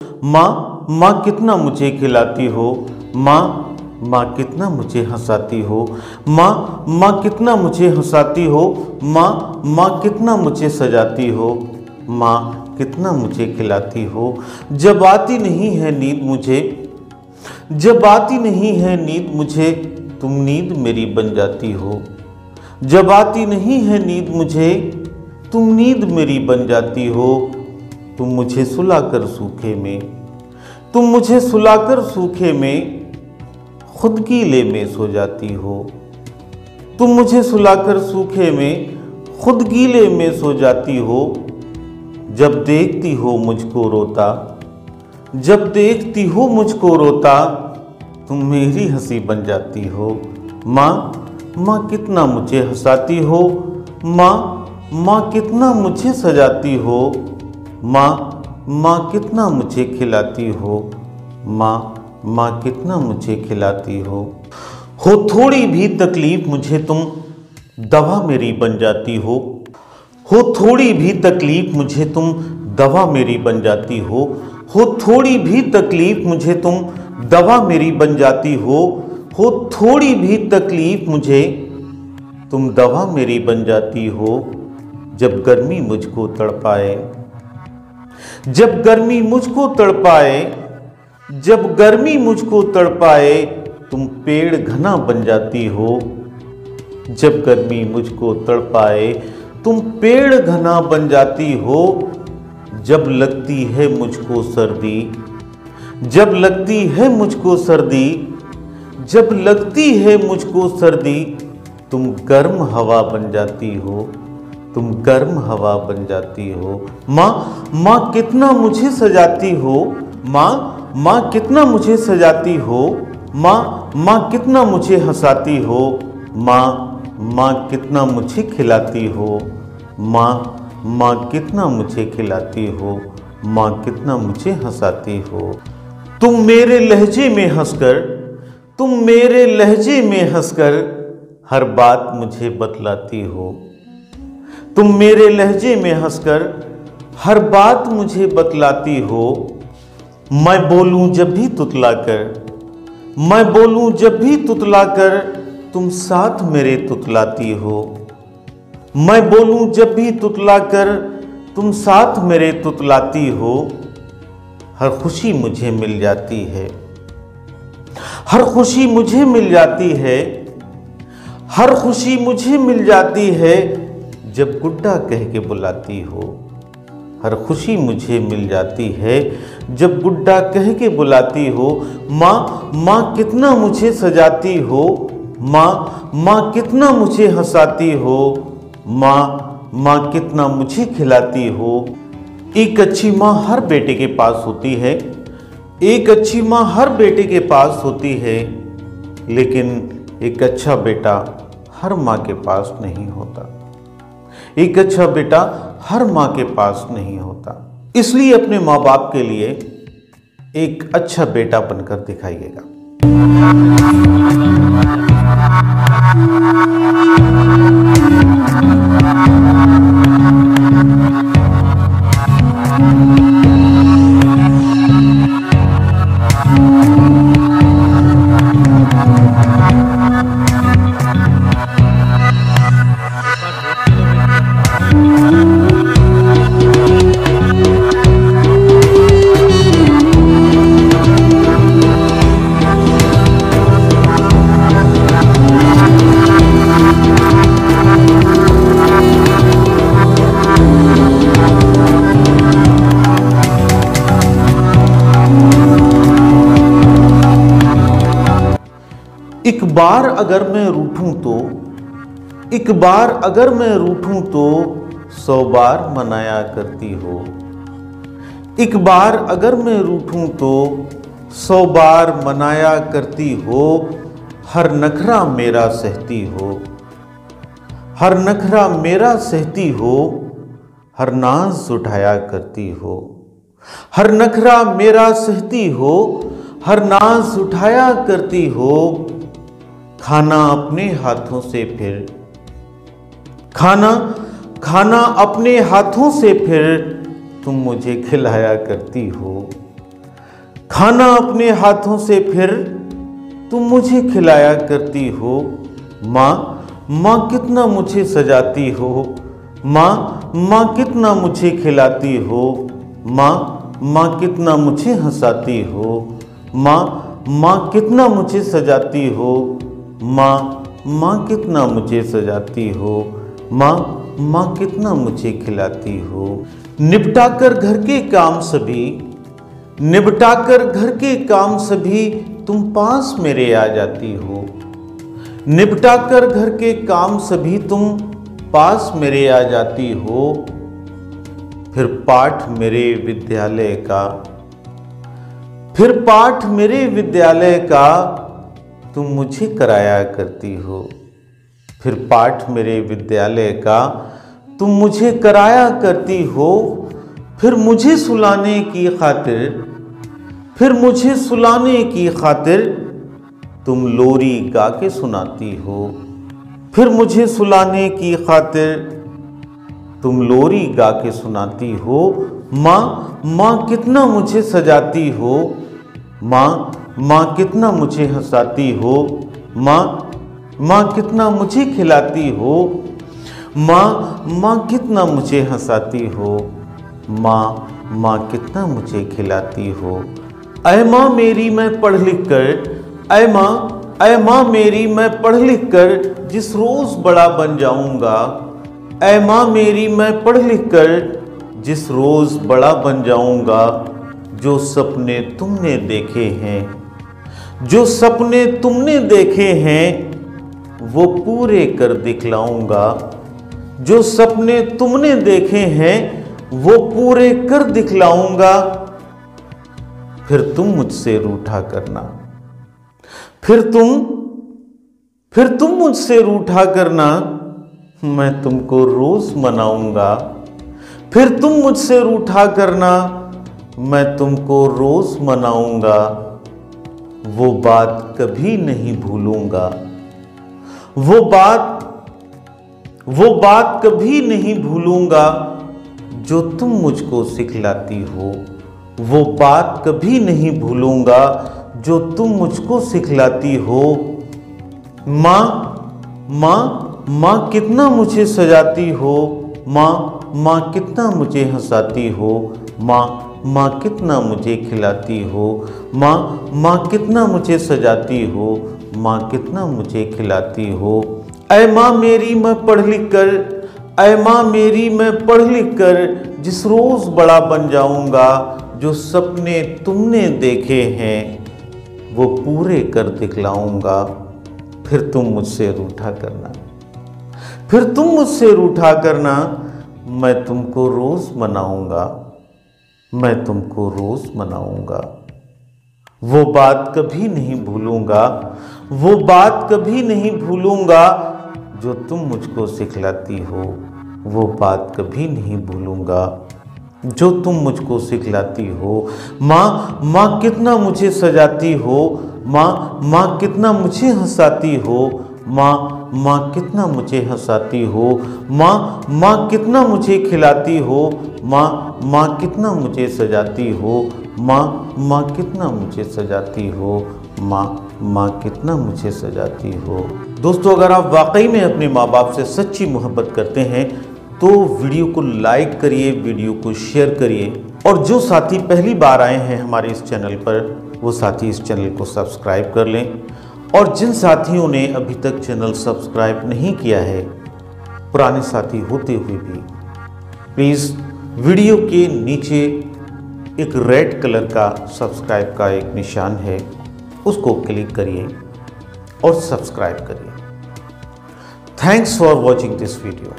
माँ माँ कितना मुझे खिलाती हो। माँ माँ कितना मुझे हंसाती हो। माँ माँ कितना मुझे हंसाती हो। माँ माँ कितना मुझे सजाती हो। माँ कितना मुझे खिलाती हो। जब आती नहीं है नींद मुझे, जब आती नहीं है नींद मुझे, तुम नींद मेरी बन जाती हो। जब आती नहीं है नींद मुझे, तुम नींद मेरी बन जाती हो। तुम मुझे सुलाकर सूखे में, तुम मुझे सुलाकर सूखे में, खुद गीले में सो जाती हो। तुम मुझे सुलाकर सूखे में, खुद गीले में सो जाती हो। जब देखती हो मुझको रोता, जब देखती हो मुझको रोता, तुम मेरी हंसी बन जाती हो। माँ माँ कितना मुझे हंसाती हो। माँ माँ कितना मुझे सजाती हो। माँ माँ कितना मुझे खिलाती हो। माँ माँ कितना मुझे खिलाती हो थोड़ी भी तकलीफ मुझे तुम दवा मेरी बन जाती हो। थोड़ी भी तकलीफ मुझे तुम दवा मेरी बन जाती हो। थोड़ी भी तकलीफ मुझे तुम दवा मेरी बन जाती हो। थोड़ी भी तकलीफ मुझे तुम दवा मेरी बन जाती हो। जब गर्मी मुझको तड़पाए, जब गर्मी मुझको तड़पाए, जब गर्मी मुझको तड़पाए, तुम पेड़ घना बन जाती हो। जब गर्मी मुझको तड़पाए, तुम पेड़ घना बन जाती हो। जब लगती है मुझको सर्दी, जब लगती है मुझको सर्दी, जब लगती है मुझको सर्दी, तुम गर्म हवा बन जाती हो। तुम गर्म हवा बन जाती हो। माँ माँ कितना मुझे सजाती हो। माँ माँ कितना मुझे सजाती हो। माँ माँ कितना मुझे हंसाती हो। माँ माँ कितना मुझे खिलाती हो। माँ माँ कितना मुझे खिलाती हो। माँ कितना मुझे हंसाती हो। तुम मेरे लहजे में हंसकर, तुम मेरे लहजे में हंसकर हर बात मुझे बतलाती हो। तुम मेरे लहजे में हंसकर हर बात मुझे बतलाती हो। मैं बोलूं जब भी तुतलाकर, मैं बोलूं जब भी तुतलाकर, तुम साथ मेरे तुतलाती हो। मैं बोलूं जब भी तुतलाकर, तुम साथ मेरे तुतलाती हो। हर खुशी मुझे मिल जाती है, हर खुशी मुझे मिल जाती है, हर खुशी मुझे मिल जाती है जब गुड्डा कह के बुलाती हो। हर खुशी मुझे मिल जाती है जब गुड्डा कह के बुलाती हो। माँ माँ कितना मुझे सजाती हो। माँ माँ कितना मुझे हंसाती हो। माँ माँ कितना मुझे खिलाती हो। एक अच्छी माँ हर बेटे के पास होती है, एक अच्छी माँ हर बेटे के पास होती है, लेकिन एक अच्छा बेटा हर माँ के पास नहीं होता। एक अच्छा बेटा हर माँ के पास नहीं होता। इसलिए अपने माँ बाप के लिए एक अच्छा बेटा बनकर दिखाइएगा। एक बार अगर मैं रूठूं तो, एक बार अगर मैं रूठूं तो 100 बार मनाया करती हो। एक बार अगर मैं रूठूं तो 100 बार मनाया करती हो। हर नखरा मेरा सहती हो, हर नखरा मेरा सहती हो। हर नाज उठाया करती हो, हर नखरा मेरा सहती हो। हर नाज उठाया करती हो। खाना अपने हाथों से फिर, खाना खाना अपने हाथों से फिर तुम मुझे खिलाया करती हो। खाना अपने हाथों से फिर तुम मुझे खिलाया करती हो। माँ माँ कितना मुझे सजाती हो। माँ माँ कितना मुझे खिलाती हो। माँ माँ कितना मुझे हंसाती हो। माँ माँ कितना मुझे सजाती हो। माँ माँ कितना मुझे सजाती हो। माँ माँ कितना मुझे खिलाती हो। निपटाकर घर के काम सभी, निपटाकर घर के काम सभी तुम पास मेरे आ जाती हो। निपटाकर घर के काम सभी तुम पास मेरे आ जाती हो। फिर पाठ मेरे विद्यालय का, फिर पाठ मेरे विद्यालय का तुम मुझे कराया करती हो। फिर पाठ मेरे विद्यालय का तुम मुझे कराया करती हो। फिर मुझे सुलाने की खातिर, फिर मुझे सुलाने की खातिर तुम लोरी गा के सुनाती हो। फिर मुझे सुलाने की खातिर तुम लोरी गा के सुनाती हो। माँ माँ कितना मुझे सजाती हो। माँ माँ कितना मुझे हंसाती हो। माँ माँ कितना मुझे खिलाती हो। माँ माँ कितना मुझे हंसाती हो। माँ माँ कितना मुझे खिलाती हो। ऐ माँ मेरी मैं पढ़ लिख कर, ऐ माँ मेरी मैं पढ़ लिख कर जिस रोज बड़ा बन जाऊंगा। ऐ माँ मेरी मैं पढ़ लिख कर जिस रोज बड़ा बन जाऊंगा। जो सपने तुमने देखे हैं, जो सपने तुमने देखे हैं वो पूरे कर दिखलाऊंगा। जो सपने तुमने देखे हैं वो पूरे कर दिखलाऊंगा। फिर तुम मुझसे रूठा करना, फिर तुम मुझसे रूठा करना, मैं तुमको रोज मनाऊंगा। फिर तुम मुझसे रूठा करना, मैं तुमको रोज मनाऊंगा। वो बात कभी नहीं भूलूंगा, वो बात कभी नहीं भूलूंगा जो तुम मुझको सिखलाती हो। वो बात कभी नहीं भूलूंगा जो तुम मुझको सिखलाती हो। माँ माँ माँ कितना मुझे सजाती हो। माँ माँ कितना मुझे हंसाती हो। माँ माँ कितना मुझे खिलाती हो। माँ माँ कितना मुझे सजाती हो। माँ कितना मुझे खिलाती हो। ऐ माँ मेरी मैं पढ़ लिख कर, ऐ माँ मेरी मैं पढ़ लिख कर जिस रोज बड़ा बन जाऊंगा। जो सपने तुमने देखे हैं वो पूरे कर दिखलाऊंगा। फिर तुम मुझसे रूठा करना, फिर तुम मुझसे रूठा करना, मैं तुमको रोज मनाऊंगा। मैं तुमको रोज मनाऊंगा। वो बात कभी नहीं भूलूंगा, वो बात कभी नहीं भूलूंगा जो तुम मुझको सिखलाती हो। वो बात कभी नहीं भूलूंगा जो तुम मुझको सिखलाती हो। माँ माँ कितना मुझे सजाती हो। माँ माँ कितना मुझे हंसाती हो। माँ माँ कितना मुझे हंसाती हो। माँ माँ कितना मुझे खिलाती हो। माँ माँ कितना मुझे सजाती हो। माँ माँ कितना मुझे सजाती हो। माँ माँ कितना मुझे सजाती हो। दोस्तों, अगर आप वाकई में अपने माँ बाप से सच्ची मोहब्बत करते हैं तो वीडियो को लाइक करिए, वीडियो को शेयर करिए, और जो साथी पहली बार आए हैं हमारे इस चैनल पर वो साथी इस चैनल को सब्सक्राइब कर लें। और जिन साथियों ने अभी तक चैनल सब्सक्राइब नहीं किया है, पुराने साथी होते हुए भी, प्लीज़ वीडियो के नीचे एक रेड कलर का सब्सक्राइब का एक निशान है, उसको क्लिक करिए और सब्सक्राइब करिए। Thanks for watching this video.